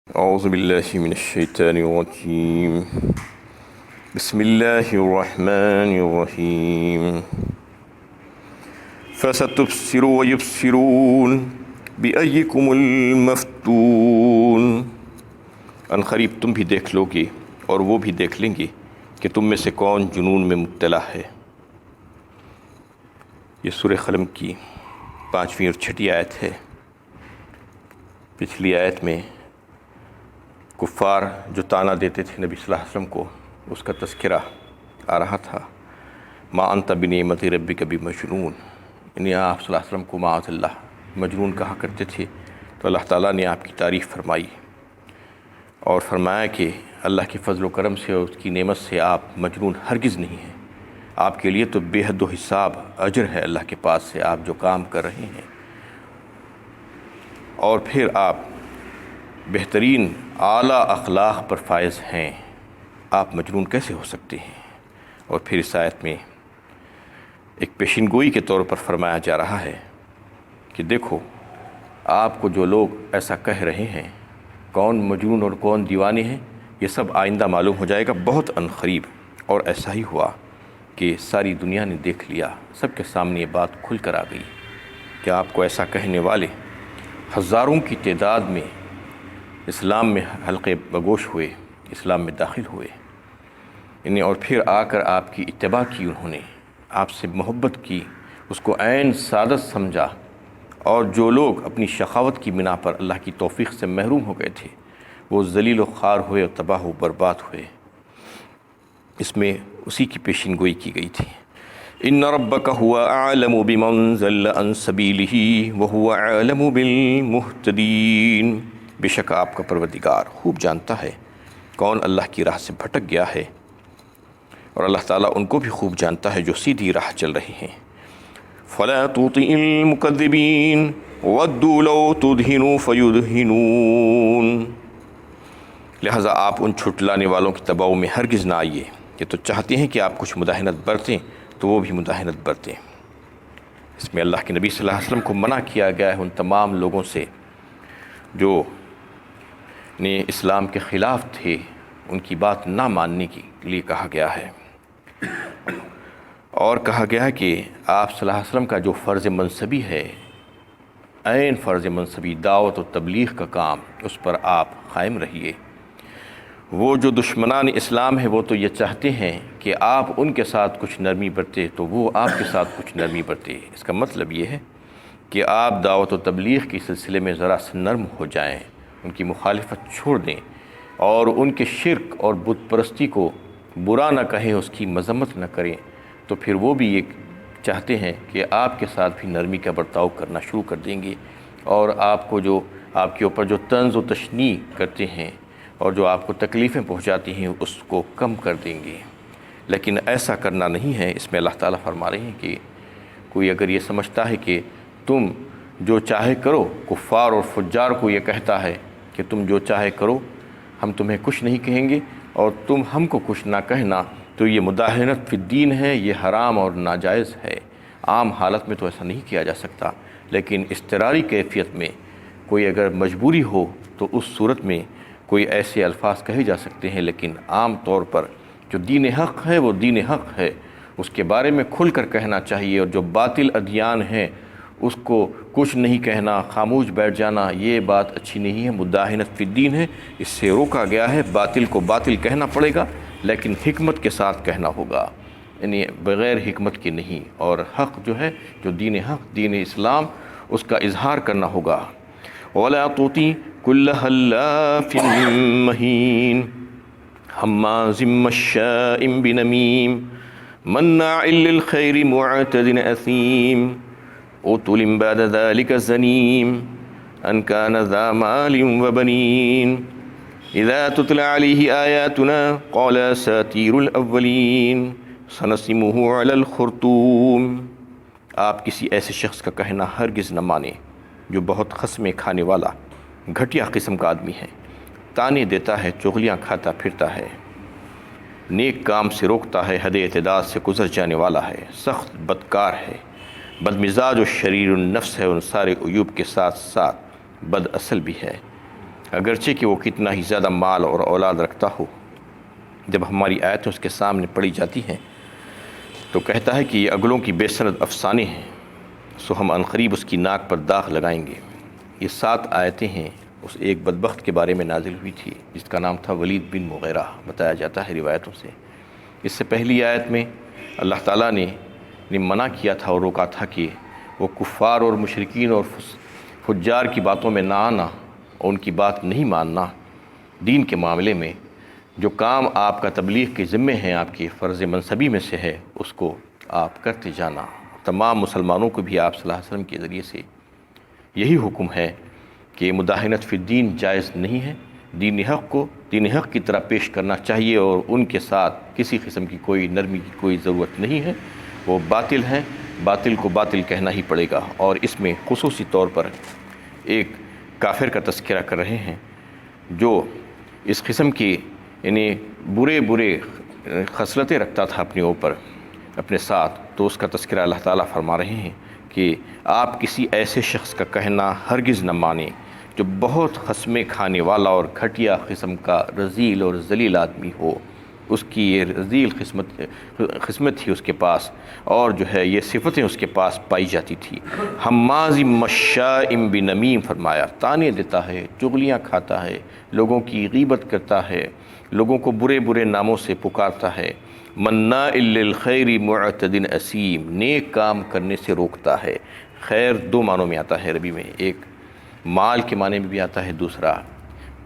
أعوذ بالله من الشيطان الرجيم. بسم الله الرحمن الرحيم. فستبصر ويبصرون بأيكم المفتون. ان قریب تم بھی دیکھ لو گے اور وہ بھی دیکھ لیں گے کہ تم میں سے کون جنون میں مبتلا ہے۔ یہ سورہ قلم کی 5ویں اور 6ٹھی آیت ہے۔ پچھلی آیت میں کفار جو طعنہ دیتے تھے نبی صلی اللہ علیہ وسلم کو، اس کا تذکرہ آ رہا تھا۔ ما انت بنعمت ربک بمجنون، یعنی آپ صلی اللہ علیہ وسلم کو معاذ اللہ مجنون کہا کرتے تھے، تو اللہ تعالیٰ نے آپ کی تعریف فرمائی اور فرمایا کہ اللہ کے فضل و کرم سے اور اس کی نعمت سے آپ مجنون ہرگز نہیں ہیں۔ آپ کے لیے تو بے حد و حساب اجر ہے اللہ کے پاس سے، آپ جو کام کر رہے ہیں، اور پھر آپ بہترین اعلیٰ اخلاق پر فائز ہیں، آپ مجنون کیسے ہو سکتے ہیں؟ اور پھر اس آیت میں ایک پیشین گوئی کے طور پر فرمایا جا رہا ہے کہ دیکھو، آپ کو جو لوگ ایسا کہہ رہے ہیں، کون مجنون اور کون دیوانے ہیں، یہ سب آئندہ معلوم ہو جائے گا بہت عنقریب۔ اور ایسا ہی ہوا کہ ساری دنیا نے دیکھ لیا، سب کے سامنے یہ بات کھل کر آ گئی کہ آپ کو ایسا کہنے والے ہزاروں کی تعداد میں اسلام میں حلقے بگوش ہوئے، اسلام میں داخل ہوئے، اور پھر آ کر آپ کی اتباع کی، انہوں نے آپ سے محبت کی، اس کو عین سعادت سمجھا، اور جو لوگ اپنی شقاوت کی بنا پر اللہ کی توفیق سے محروم ہو گئے تھے، وہ ذلیل و خوار ہوئے اور تباہ و برباد ہوئے۔ اس میں اسی کی پیشین گوئی کی گئی تھی۔ ان ربک هو اعلم بمن ضل عن سبیلہ وهو اعلم بالمہتدین، بے شک آپ کا پروردگار خوب جانتا ہے کون اللہ کی راہ سے بھٹک گیا ہے، اور اللہ تعالیٰ ان کو بھی خوب جانتا ہے جو سیدھی راہ چل رہے ہیں۔ فلا تطع المکذبین ودوا لو تدہن فیدہنون، لہٰذا آپ ان چھٹلانے والوں کی تباہ میں ہرگز نہ آئیے، یہ تو چاہتے ہیں کہ آپ کچھ مداہنت برتیں تو وہ بھی مداہنت برتیں۔ اس میں اللہ کے نبی صلی اللہ علیہ وسلم کو منع کیا گیا ہے ان تمام لوگوں سے جو نے اسلام کے خلاف تھے، ان کی بات نہ ماننے کے لیے کہا گیا ہے، اور کہا گیا ہے کہ آپ صلی اللہ علیہ وسلم کا جو فرض منصبی ہے، عین فرض منصبی دعوت و تبلیغ کا کام، اس پر آپ قائم رہیے۔ وہ جو دشمنان اسلام ہے وہ تو یہ چاہتے ہیں کہ آپ ان کے ساتھ کچھ نرمی برتے تو وہ آپ کے ساتھ کچھ نرمی برتے۔ اس کا مطلب یہ ہے کہ آپ دعوت و تبلیغ کے سلسلے میں ذرا سا نرم ہو جائیں، ان کی مخالفت چھوڑ دیں، اور ان کے شرک اور بت پرستی کو برا نہ کہیں، اس کی مذمت نہ کریں، تو پھر وہ بھی یہ چاہتے ہیں کہ آپ کے ساتھ بھی نرمی کا برتاؤ کرنا شروع کر دیں گے، اور آپ کے اوپر جو طنز و تشنیع کرتے ہیں اور جو آپ کو تکلیفیں پہنچاتی ہیں اس کو کم کر دیں گے۔ لیکن ایسا کرنا نہیں ہے۔ اس میں اللہ تعالیٰ فرما رہے ہیں کہ کوئی اگر یہ سمجھتا ہے کہ تم جو چاہے کرو، کفار اور فجار کو یہ کہتا ہے کہ تم جو چاہے کرو، ہم تمہیں کچھ نہیں کہیں گے اور تم ہم کو کچھ نہ کہنا، تو یہ مداہنت فی الدین ہے، یہ حرام اور ناجائز ہے۔ عام حالت میں تو ایسا نہیں کیا جا سکتا، لیکن اضطراری کیفیت میں کوئی اگر مجبوری ہو تو اس صورت میں کوئی ایسے الفاظ کہے جا سکتے ہیں، لیکن عام طور پر جو دین حق ہے وہ دین حق ہے، اس کے بارے میں کھل کر کہنا چاہیے، اور جو باطل ادیان ہیں اس کو کچھ نہیں کہنا، خاموش بیٹھ جانا، یہ بات اچھی نہیں ہے، مداہنت فی الدین ہے، اس سے روکا گیا ہے۔ باطل کو باطل کہنا پڑے گا، لیکن حکمت کے ساتھ کہنا ہوگا، یعنی بغیر حکمت کے نہیں، اور حق جو ہے، جو دین حق، دین اسلام، اس کا اظہار کرنا ہوگا۔ وَلَا تُطِعْ كُلَّ حَلَّافٍ مَّهِينٍ ہمازٍ مَّشَّاءٍ بِنَمِيمٍ مَّنَّاعٍ لِّلْخَيْرِ مُعْتَدٍ أَثِيمٍ عُتُلٍ بَعْدَ ذَلِكَ زَنِيمٍ أَن كَانَ ذَا مَالٍ وَبَنِينَ إِذَا تُتْلَىٰ عَلَيْهِ آيَاتُنَا قَالَ أَسَاطِيرُ الْأَوَّلِينَ سَنَسِمُهُ عَلَى الْخُرْطُومِ، آپ کسی ایسے شخص کا کہنا ہرگز نہ مانیں جو بہت خصمیں کھانے والا گھٹیا قسم کا آدمی ہے، تانے دیتا ہے، چغلیاں کھاتا پھرتا ہے، نیک کام سے روکتا ہے، حد اعتدال سے گزر جانے والا ہے، سخت بدکار ہے، بد مزاج و شریر النفس ہے، ان سارے عیوب کے ساتھ ساتھ بد اصل بھی ہے۔ اگرچہ کہ وہ کتنا ہی زیادہ مال اور اولاد رکھتا ہو۔ جب ہماری آیتیں اس کے سامنے پڑھی جاتی ہیں تو کہتا ہے کہ یہ اگلوں کی بے سند افسانے ہیں، سو ہم عنقریب اس کی ناک پر داغ لگائیں گے۔ یہ 7 آیتیں ہیں اس ایک بدبخت کے بارے میں نازل ہوئی تھی جس کا نام تھا ولید بن مغیرہ، بتایا جاتا ہے روایتوں سے۔ اس سے پہلی آیت میں اللہ تعالیٰ نے منع کیا تھا اور روکا تھا کہ وہ کفار اور مشرکین اور فجار کی باتوں میں نہ آنا اور ان کی بات نہیں ماننا۔ دین کے معاملے میں جو کام آپ کا تبلیغ کے ذمے ہیں، آپ کی فرض منصبی میں سے ہے، اس کو آپ کرتے جانا۔ تمام مسلمانوں کو بھی آپ صلی اللہ علیہ وسلم کے ذریعے سے یہی حکم ہے کہ مداہنت فی الدین جائز نہیں ہے، دین حق کو دین حق کی طرح پیش کرنا چاہیے اور ان کے ساتھ کسی قسم کی کوئی نرمی کی کوئی ضرورت نہیں ہے۔ وہ باطل ہیں، باطل کو باطل کہنا ہی پڑے گا۔ اور اس میں خصوصی طور پر ایک کافر کا تذکرہ کر رہے ہیں جو اس قسم کی یعنی برے خصلتیں رکھتا تھا اپنے اوپر اپنے ساتھ، تو اس کا تذکرہ اللہ تعالیٰ فرما رہے ہیں کہ آپ کسی ایسے شخص کا کہنا ہرگز نہ مانیں جو بہت خصمیں کھانے والا اور گھٹیا قسم کا رذیل اور ذلیل آدمی ہو۔ اس کی یہ رذیل قسمت تھی اس کے پاس، اور جو ہے یہ صفتیں اس کے پاس پائی جاتی تھی۔ حماز مشاء بنمیم فرمایا، تانے دیتا ہے، چغلیاں کھاتا ہے، لوگوں کی غیبت کرتا ہے، لوگوں کو برے ناموں سے پکارتا ہے۔ مناع للخیر معتد اثیم، نیک کام کرنے سے روکتا ہے۔ خیر 2 معنوں میں آتا ہے عربی میں، ایک مال کے معنی میں بھی آتا ہے، دوسرا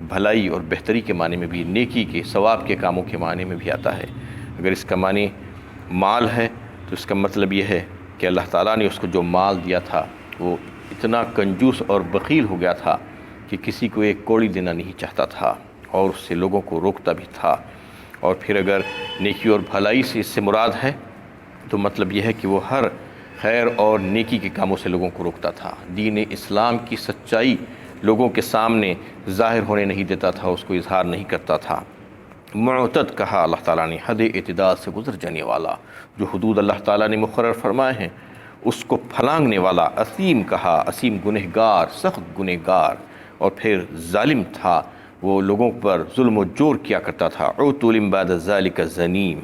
بھلائی اور بہتری کے معنی میں بھی، نیکی کے ثواب کے کاموں کے معنی میں بھی آتا ہے۔ اگر اس کا معنی مال ہے تو اس کا مطلب یہ ہے کہ اللہ تعالیٰ نے اس کو جو مال دیا تھا وہ اتنا کنجوس اور بخیل ہو گیا تھا کہ کسی کو ایک کوڑی دینا نہیں چاہتا تھا اور اس سے لوگوں کو روکتا بھی تھا۔ اور پھر اگر نیکی اور بھلائی سے اس سے مراد ہے تو مطلب یہ ہے کہ وہ ہر خیر اور نیکی کے کاموں سے لوگوں کو روکتا تھا۔ دین اسلام کی سچائی لوگوں کے سامنے ظاہر ہونے نہیں دیتا تھا، اس کو اظہار نہیں کرتا تھا۔ معتد کہا اللہ تعالیٰ نے، حد اعتدال سے گزر جانے والا، جو حدود اللہ تعالیٰ نے مقرر فرمائے ہیں اس کو پھلانگنے والا۔ اثیم کہا، اثیم گنہگار، سخت گنہگار، اور پھر ظالم تھا، وہ لوگوں پر ظلم و جور کیا کرتا تھا۔ عتل بعد ذلک زنیم،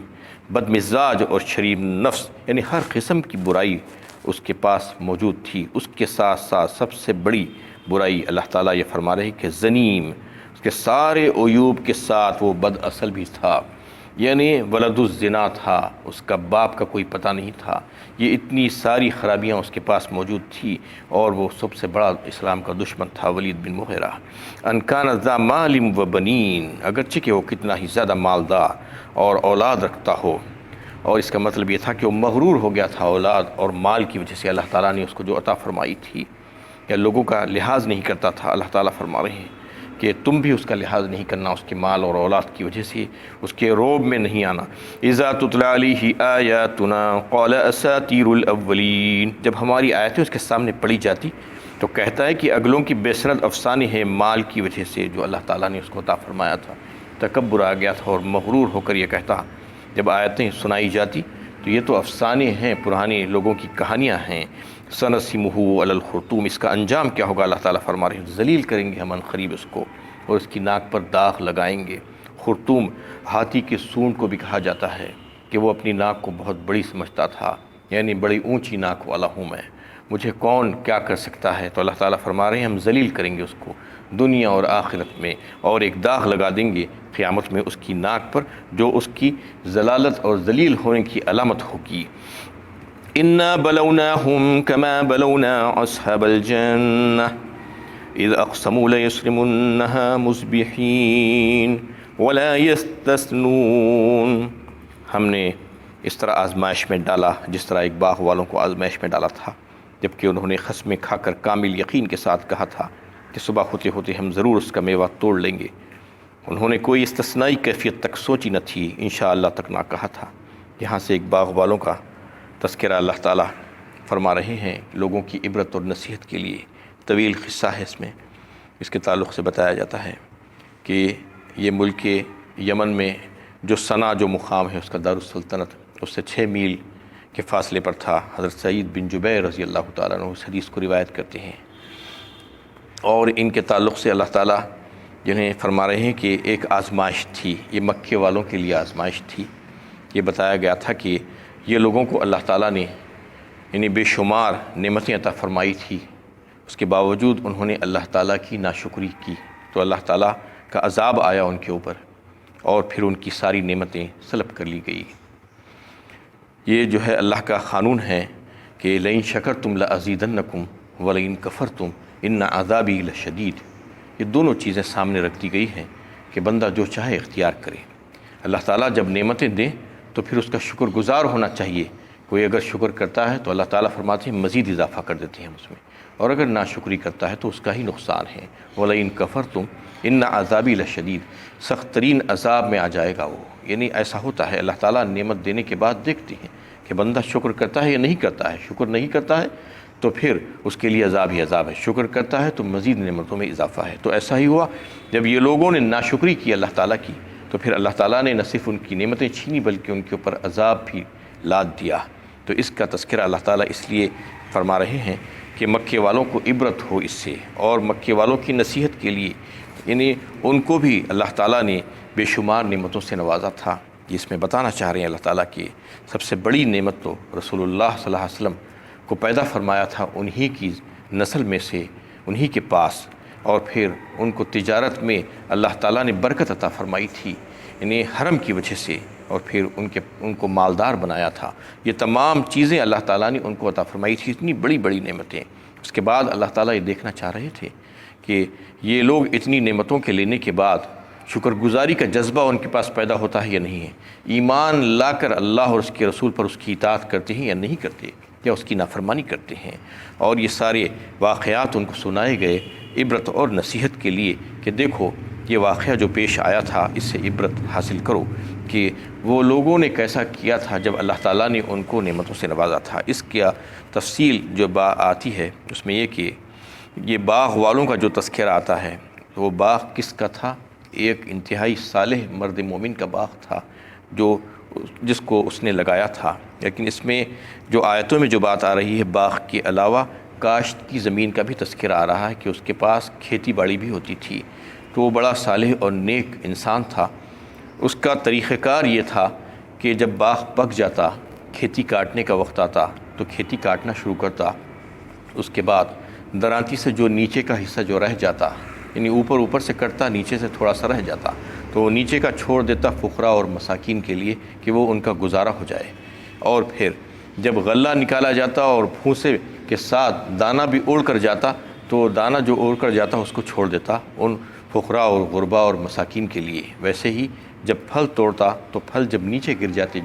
بد مزاج اور شریر نفس، یعنی ہر قسم کی برائی اس کے پاس موجود تھی۔ اس کے ساتھ ساتھ سب سے بڑی برائی اللہ تعالیٰ یہ فرما رہے کہ زنیم، اس کے سارے عیوب کے ساتھ وہ بد اصل بھی تھا، یعنی ولد الزنا تھا، اس کا باپ کا کوئی پتہ نہیں تھا۔ یہ اتنی ساری خرابیاں اس کے پاس موجود تھی، اور وہ سب سے بڑا اسلام کا دشمن تھا ولید بن مغیرہ۔ ان کان ذا مال و بنین، اگرچہ کہ وہ کتنا ہی زیادہ مالدار اور اولاد رکھتا ہو، اور اس کا مطلب یہ تھا کہ وہ مغرور ہو گیا تھا اولاد اور مال کی وجہ سے۔ اللہ تعالیٰ نے اس کو جو عطا فرمائی تھی، یا لوگوں کا لحاظ نہیں کرتا تھا۔ اللہ تعالیٰ فرما رہے ہیں کہ تم بھی اس کا لحاظ نہیں کرنا اس کے مال اور اولاد کی وجہ سے، اس کے روب میں نہیں آنا۔ اذا تتلی علیہ آیاتنا قال اساطیر الاولین، جب ہماری آیتیں اس کے سامنے پڑھی جاتی تو کہتا ہے کہ اگلوں کی بے سند افسانے ہیں مال کی وجہ سے جو اللہ تعالیٰ نے اس کو عطا فرمایا تھا۔ تکبر آ گیا تھا اور مغرور ہو کر یہ کہتا، جب آیتیں سنائی جاتی تو یہ تو افسانے ہیں، پرانے لوگوں کی کہانیاں ہیں۔ سنسمہ علی الخرطوم، اس کا انجام کیا ہوگا؟ اللہ تعالیٰ فرما رہے ہیں ذلیل کریں گے ہم عنقریب اس کو، اور اس کی ناک پر داغ لگائیں گے۔ خرطوم ہاتھی کے سونڈ کو بھی کہا جاتا ہے کہ وہ اپنی ناک کو بہت بڑی سمجھتا تھا، یعنی بڑی اونچی ناک والا ہوں میں، مجھے کون کیا کر سکتا ہے؟ تو اللہ تعالیٰ فرما رہے ہیں ہم ذلیل کریں گے اس کو دنیا اور آخرت میں، اور ایک داغ لگا دیں گے قیامت میں اس کی ناک پر، جو اس کی ضلالت اور ذلیل ہونے کی علامت ہوگی۔ انا بلوناہم کما بلونا اصحاب الجنہ اذ اقسموا لیصرمنها مصبحین ولا یستثنون، ہم نے اس طرح آزمائش میں ڈالا جس طرح ایک باغ والوں کو آزمائش میں ڈالا تھا، جبکہ انہوں نے قسمیں کھا کر کامل یقین کے ساتھ کہا تھا کہ صبح ہوتے ہوتے ہم ضرور اس کا میوہ توڑ لیں گے۔ انہوں نے کوئی استثنائی کیفیت تک سوچی نہ تھی، انشاءاللہ تک نہ کہا تھا۔ یہاں سے ایک باغ والوں کا تذکرہ اللہ تعالیٰ فرما رہے ہیں لوگوں کی عبرت اور نصیحت کے لیے۔ طویل قصہ ہے اس میں، اس کے تعلق سے بتایا جاتا ہے کہ یہ ملک یمن میں جو صنعا جو مقام ہے اس کا دارالسلطنت، اس سے 6 میل کے فاصلے پر تھا۔ حضرت سعید بن جبیر رضی اللہ تعالیٰ عنہ اس حدیث کو روایت کرتے ہیں، اور ان کے تعلق سے اللہ تعالیٰ جنہیں فرما رہے ہیں کہ ایک آزمائش تھی، یہ مکے والوں کے لیے آزمائش تھی۔ یہ بتایا گیا تھا کہ یہ لوگوں کو اللہ تعالیٰ نے یعنی بے شمار نعمتیں عطا فرمائی تھی، اس کے باوجود انہوں نے اللہ تعالیٰ کی ناشکری کی تو اللہ تعالیٰ کا عذاب آیا ان کے اوپر، اور پھر ان کی ساری نعمتیں سلب کر لی گئی۔ یہ جو ہے اللہ کا قانون ہے کہ لئن شکرتم لازیدنکم ولئن کفرتم ان عذابی لشدید۔ یہ دونوں چیزیں سامنے رکھ دی گئی ہیں کہ بندہ جو چاہے اختیار کرے۔ اللہ تعالیٰ جب نعمتیں دیں تو پھر اس کا شکر گزار ہونا چاہیے۔ کوئی اگر شکر کرتا ہے تو اللہ تعالیٰ فرماتے ہیں مزید اضافہ کر دیتے ہیں اس میں، اور اگر ناشکری کرتا ہے تو اس کا ہی نقصان ہے۔ وَلَئِن كَفَرْتُمْ إِنَّ عَذَابِي لَشَدِيدٌ، سخت ترین عذاب میں آ جائے گا وہ۔ یعنی ایسا ہوتا ہے، اللہ تعالیٰ نعمت دینے کے بعد دیکھتے ہیں کہ بندہ شکر کرتا ہے یا نہیں کرتا ہے۔ شکر نہیں کرتا ہے تو پھر اس کے لیے عذاب ہی عذاب ہے، شکر کرتا ہے تو مزید نعمتوں میں اضافہ ہے۔ تو ایسا ہی ہوا جب یہ لوگوں نے ناشکری کی اللہ تعالیٰ کی، تو پھر اللہ تعالیٰ نے نہ صرف ان کی نعمتیں چھینی بلکہ ان کے اوپر عذاب بھی لاد دیا۔ تو اس کا تذکرہ اللہ تعالیٰ اس لیے فرما رہے ہیں کہ مکے والوں کو عبرت ہو اس سے، اور مکے والوں کی نصیحت کے لیے، یعنی ان کو بھی اللہ تعالیٰ نے بے شمار نعمتوں سے نوازا تھا۔ جس میں بتانا چاہ رہے ہیں اللہ تعالیٰ کہ سب سے بڑی نعمت تو رسول اللہ صلی اللہ علیہ وسلم کو پیدا فرمایا تھا انہی کی نسل میں سے، انہی کے پاس، اور پھر ان کو تجارت میں اللہ تعالیٰ نے برکت عطا فرمائی تھی، یعنی حرم کی وجہ سے، اور پھر ان کو مالدار بنایا تھا۔ یہ تمام چیزیں اللہ تعالیٰ نے ان کو عطا فرمائی تھی، اتنی بڑی بڑی نعمتیں۔ اس کے بعد اللہ تعالیٰ یہ دیکھنا چاہ رہے تھے کہ یہ لوگ اتنی نعمتوں کے لینے کے بعد شکر گزاری کا جذبہ ان کے پاس پیدا ہوتا ہے یا نہیں ہے، ایمان لا کر اللہ اور اس کے رسول پر اس کی اطاعت کرتے ہیں یا نہیں کرتے، یا اس کی نافرمانی کرتے ہیں۔ اور یہ سارے واقعات ان کو سنائے گئے عبرت اور نصیحت کے لیے کہ دیکھو یہ واقعہ جو پیش آیا تھا اس سے عبرت حاصل کرو کہ وہ لوگوں نے کیسا کیا تھا جب اللہ تعالیٰ نے ان کو نعمتوں سے نوازا تھا۔ اس کا تفصیل جو آتی ہے اس میں یہ کہ یہ باغ والوں کا جو تذکرہ آتا ہے، وہ باغ کس کا تھا؟ ایک انتہائی صالح مرد مومن کا باغ تھا جس کو اس نے لگایا تھا۔ لیکن اس میں جو آیتوں میں جو بات آ رہی ہے، باغ کے علاوہ کاشت کی زمین کا بھی تذکرہ آ رہا ہے کہ اس کے پاس کھیتی باڑی بھی ہوتی تھی۔ تو وہ بڑا صالح اور نیک انسان تھا۔ اس کا طریقہ کار یہ تھا کہ جب باغ پک جاتا، کھیتی کاٹنے کا وقت آتا تو کھیتی کاٹنا شروع کرتا، اس کے بعد درانتی سے جو نیچے کا حصہ جو رہ جاتا، یعنی اوپر سے کٹتا، نیچے سے تھوڑا سا رہ جاتا، تو وہ نیچے کا چھوڑ دیتا فقراء اور مساکین کے لیے کہ وہ ان کا گزارا ہو جائے۔ اور پھر جب غلہ نکالا جاتا اور بھوسے کے ساتھ دانہ بھی اوڑھ کر جاتا، تو دانہ جو اوڑھ کر جاتا اس کو چھوڑ دیتا ان فقراء اور غرباء اور مساکین کے لیے۔ ویسے ہی جب پھل توڑتا تو پھل جب نیچے گر جاتے،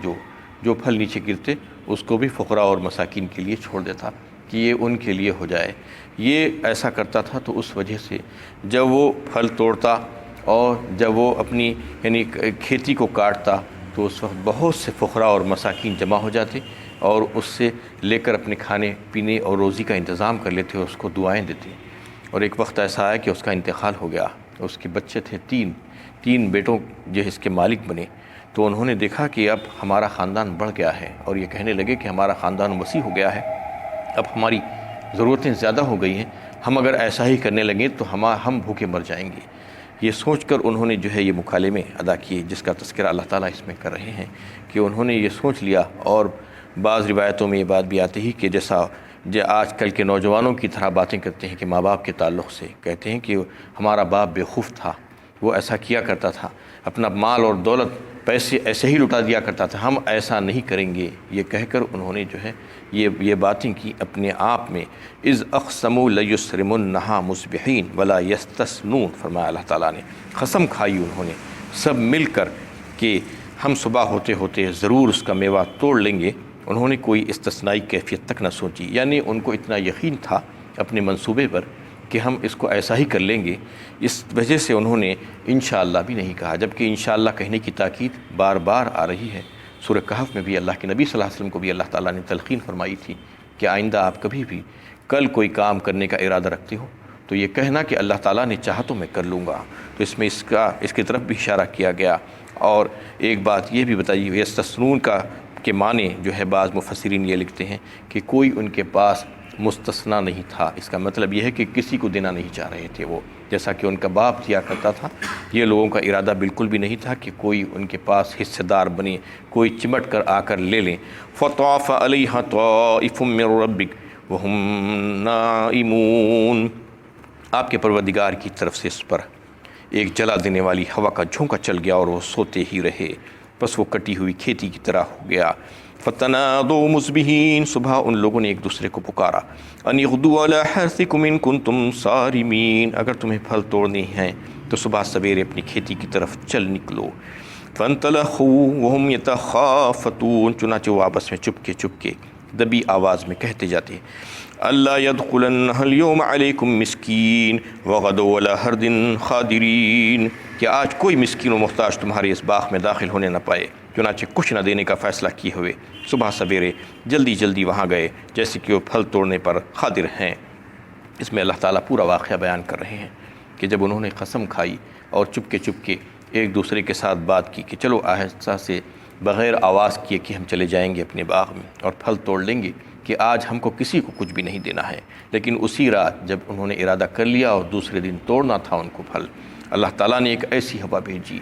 جو پھل نیچے گرتے اس کو بھی فقراء اور مساکین کے لیے چھوڑ دیتا کہ یہ ان کے لیے ہو جائے۔ یہ ایسا کرتا تھا، تو اس وجہ سے جب وہ پھل توڑتا اور جب وہ اپنی یعنی کھیتی کو کاٹتا تو اس وقت بہت سے فقراء اور مساکین جمع ہو جاتے اور اس سے لے کر اپنے کھانے پینے اور روزی کا انتظام کر لیتے اور اس کو دعائیں دیتے۔ اور ایک وقت ایسا آیا کہ اس کا انتقال ہو گیا، اس کے بچے تھے، تین بیٹوں جو اس کے مالک بنے۔ تو انہوں نے دیکھا کہ اب ہمارا خاندان بڑھ گیا ہے، اور یہ کہنے لگے کہ ہمارا خاندان وسیع ہو گیا ہے، اب ہماری ضرورتیں زیادہ ہو گئی ہیں، ہم اگر ایسا ہی کرنے لگیں تو ہم بھوکے مر جائیں گے۔ یہ سوچ کر انہوں نے جو ہے یہ مکالمے ادا کیے، جس کا تذکرہ اللہ تعالیٰ اس میں کر رہے ہیں کہ انہوں نے یہ سوچ لیا۔ اور بعض روایتوں میں یہ بات بھی آتی ہے کہ جیسا آج کل کے نوجوانوں کی طرح باتیں کرتے ہیں کہ ماں باپ کے تعلق سے کہتے ہیں کہ ہمارا باپ بے خوف تھا، وہ ایسا کیا کرتا تھا، اپنا مال اور دولت پیسے ایسے ہی لٹا دیا کرتا تھا، ہم ایسا نہیں کریں گے۔ یہ کہہ کر انہوں نے جو ہے یہ باتیں کی اپنے آپ میں۔ اذ اقسموا لیسرمنھا مصبحین ولا یستثنون، فرمایا اللہ تعالیٰ نے، قسم کھائی انہوں نے سب مل کر کہ ہم صبح ہوتے ہوتے ضرور اس کا میوہ توڑ لیں گے۔ انہوں نے کوئی استثنائی کیفیت تک نہ سوچی، یعنی ان کو اتنا یقین تھا اپنے منصوبے پر کہ ہم اس کو ایسا ہی کر لیں گے۔ اس وجہ سے انہوں نے انشاءاللہ بھی نہیں کہا، جبکہ انشاءاللہ کہنے کی تاکید بار بار آ رہی ہے۔ سورہ کہف میں بھی اللہ کے نبی صلی اللہ علیہ وسلم کو بھی اللہ تعالیٰ نے تلقین فرمائی تھی کہ آئندہ آپ کبھی بھی کل کوئی کام کرنے کا ارادہ رکھتے ہو تو یہ کہنا کہ اللہ تعالیٰ نے چاہا تو میں کر لوں گا۔ تو اس میں اس کی طرف بھی اشارہ کیا گیا۔ اور ایک بات یہ بھی بتائی ہوئی، یستثنون کے معنی جو ہے بعض مفسرین یہ لکھتے ہیں کہ کوئی ان کے پاس مستثنیٰ نہیں تھا۔ اس کا مطلب یہ ہے کہ کسی کو دینا نہیں چاہ رہے تھے وہ، جیسا کہ ان کا باپ کیا کرتا تھا۔ یہ لوگوں کا ارادہ بالکل بھی نہیں تھا کہ کوئی ان کے پاس حصے دار بنے، کوئی چمٹ کر آ کر لے لیں۔ فطاف علیہا طائف من ربک وہم نائمون، آپ کے پروردگار کی طرف سے اس پر ایک جلا دینے والی ہوا کا جھونکا چل گیا اور وہ سوتے ہی رہے، بس وہ کٹی ہوئی کھیتی کی طرح ہو گیا۔ فتنادوا مصبحین، صبح ان لوگوں نے ایک دوسرے کو پکارا، ان اغدوا علی حرثکم ان کنتم صارمین، اگر تمہیں پھل توڑنے ہیں تو صبح سویرے اپنی کھیتی کی طرف چل نکلو۔ فانطلقوا وهم يتخافتون، چنانچہ وہ آپس میں چپکے دبی آواز میں کہتے جاتے، اللہ يدخلنها اليوم علیکم مسکین وغدوا علی حرد قادرین، کہ آج کوئی مسکین و محتاج تمہارے اس باغ میں داخل ہونے نہ پائے۔ چنانچہ کچھ نہ دینے کا فیصلہ کیے ہوئے صبح سویرے جلدی وہاں گئے جیسے کہ وہ پھل توڑنے پر قادر ہیں۔ اس میں اللہ تعالیٰ پورا واقعہ بیان کر رہے ہیں کہ جب انہوں نے قسم کھائی اور چپکے ایک دوسرے کے ساتھ بات کی کہ چلو آہستہ سے بغیر آواز کیے کہ ہم چلے جائیں گے اپنے باغ میں اور پھل توڑ لیں گے، کہ آج ہم کو کسی کو کچھ بھی نہیں دینا ہے، لیکن اسی رات جب انہوں نے ارادہ کر لیا اور دوسرے دن توڑنا تھا ان کو پھل، اللہ تعالیٰ نے ایک ایسی ہوا بھیجی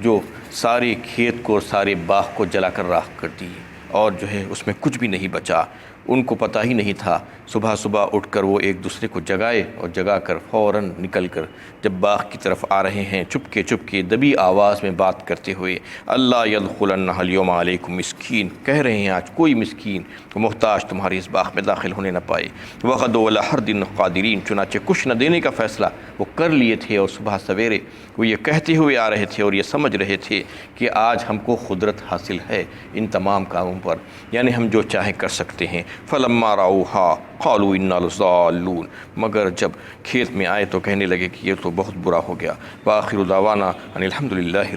جو سارے کھیت کو اور سارے باغ کو جلا کر راکھ کر دی، اور جو ہے اس میں کچھ بھی نہیں بچا۔ ان کو پتہ ہی نہیں تھا، صبح اٹھ کر وہ ایک دوسرے کو جگائے اور جگا کر فوراً نکل کر جب باغ کی طرف آ رہے ہیں چپکے دبی آواز میں بات کرتے ہوئے، اللہ يدخلنها اليوم علیکم مسکین، کہہ رہے ہیں آج کوئی مسکین محتاج تمہارے اس باغ میں داخل ہونے نہ پائے۔ وغدوا علی حرد قادرین، چنانچہ کچھ نہ دینے کا فیصلہ وہ کر لیے تھے اور صبح سویرے وہ یہ کہتے ہوئے آ رہے تھے اور یہ سمجھ رہے تھے کہ آج ہم کو قدرت حاصل ہے ان تمام کاموں پر، یعنی ہم جو چاہیں کر سکتے ہیں۔ فلما رأوها قالوا انا لضالون، مگر جب کھیت میں آئے تو کہنے لگے کہ یہ تو بہت برا ہو گیا۔ وآخر دعوانا ان الحمد للہ